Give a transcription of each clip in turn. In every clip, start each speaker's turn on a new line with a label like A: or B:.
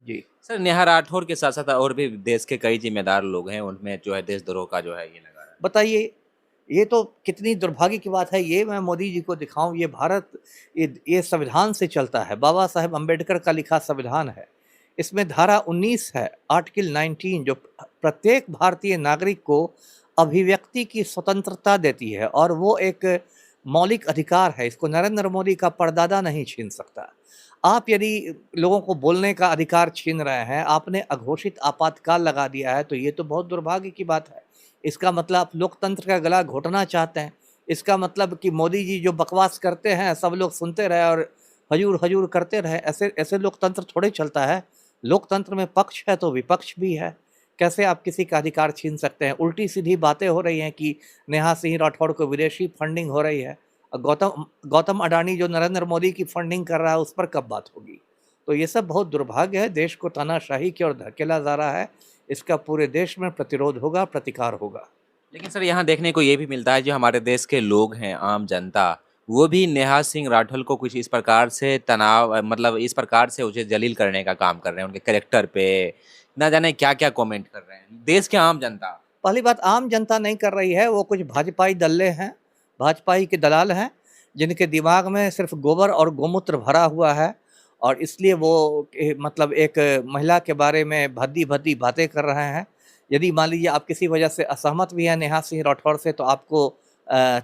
A: जी।
B: Sir Neha Rathore के साथ-साथ और भी देश के कई ज़िम्मेदार लोग हैं, उनमें जो है देशद्रोह का जो है ये लगा रहा है।
A: बताइए, ये तो कितनी दुर्भाग्य की बात है, ये मैं मोदी जी को दिखाऊँ, ये भारत, ये संविधान से चलता है, बाबा साहेब अम्बेडकर का लिखा संविधान है। इसमें धारा 19 है, आर्टिकल 19, जो प्रत्येक भारतीय नागरिक को अभिव्यक्ति की स्वतंत्रता देती है और वो एक मौलिक अधिकार है, इसको नरेंद्र मोदी का परदादा नहीं छीन सकता। आप यदि लोगों को बोलने का अधिकार छीन रहे हैं, आपने अघोषित आपातकाल लगा दिया है, तो ये तो बहुत दुर्भाग्य की बात है। इसका मतलब आप लोकतंत्र का गला घोटना चाहते हैं। इसका मतलब कि मोदी जी जो बकवास करते हैं, सब लोग सुनते रहे और हजूर हजूर करते रहे। ऐसे ऐसे लोकतंत्र थोड़े चलता है। लोकतंत्र में पक्ष है तो विपक्ष भी है। कैसे आप किसी का अधिकार छीन सकते हैं? उल्टी सीधी बातें हो रही हैं कि नेहा सिंह राठौड़ को विदेशी फंडिंग हो रही है। गौतम गौतम अडानी जो नरेंद्र मोदी की फंडिंग कर रहा है, उस पर कब बात होगी? तो ये सब बहुत दुर्भाग्य है। देश को तानाशाही की ओर धकेला जा रहा है। इसका पूरे देश में प्रतिरोध होगा, प्रतिकार होगा।
B: लेकिन सर यहाँ देखने को ये भी मिलता है जो हमारे देश के लोग हैं, आम जनता, वो भी नेहा सिंह राठौर को कुछ इस प्रकार से मतलब इस प्रकार से उसे जलील करने का काम कर रहे हैं, उनके कैरेक्टर पे, ना जाने क्या-क्या कमेंट कर रहे हैं। देश के आम जनता।
A: पहली बात, आम जनता नहीं कर रही है, वो कुछ भाजपाई दल्ले हैं, भाजपाई के दलाल हैं, जिनके दिमाग में सिर्फ गोबर और गोमूत्र भरा हुआ है और इसलिए वो मतलब एक महिला के बारे में भद्दी-भद्दी बातें कर रहे हैं। यदि मान लीजिए आप किसी वजह से असहमत भी हैं नेहा सिंह राठौर से, तो आपको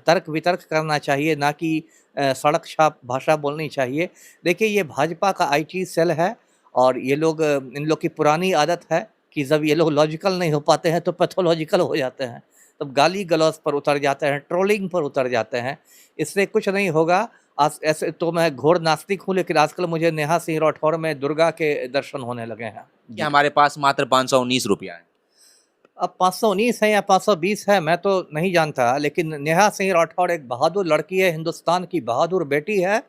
A: तर्क-वितर्क करना चाहिए, ना कि सड़क छाप भाषा बोलनी चाहिए। देखिए, ये भाजपा का आईटी सेल है और ये लोग, इन लोग की पुरानी आदत है कि जब ये लोग लॉजिकल नहीं हो पाते हैं तो पैथोलॉजिकल हो जाते हैं। तब गाली-गलौज पर उतर जाते हैं, ट्रोलिंग पर उतर जाते हैं। इससे कुछ नहीं होगा। आज ऐसे तो मैं घोर नास्तिक हूँ, लेकिन आजकल मुझे नेहा सिंह राठौर में दुर्गा के दर्शन होने लगे हैं।
B: कि
A: जी।
B: हमारे पास मात्र ₹519 हैं।
A: अब 519 है या 520 है, मैं तो नहीं जानता, लेकिन नेहा सिंह राठौर एक बहादुर लड़की है, हिंदुस्तान की बहादुर बेटी है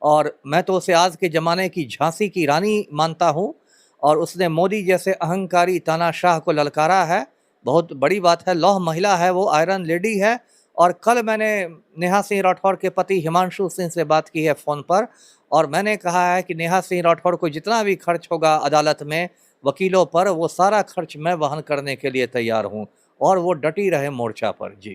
A: और मैं तो उसे आज के ज़माने की झांसी की रानी मानता हूँ और उसने मोदी जैसे अहंकारी तानाशाह को ललकारा है। बहुत बड़ी बात है, लौह महिला है वो, आयरन लेडी है। और कल मैंने नेहा सिंह राठौर के पति हिमांशु सिंह से बात की है फ़ोन पर और मैंने कहा है कि नेहा सिंह राठौर को जितना भी खर्च होगा अदालत में, वकीलों पर, वो सारा खर्च मैं वहन करने के लिए तैयार हूँ और वो डटी रहे मोर्चा पर। जी।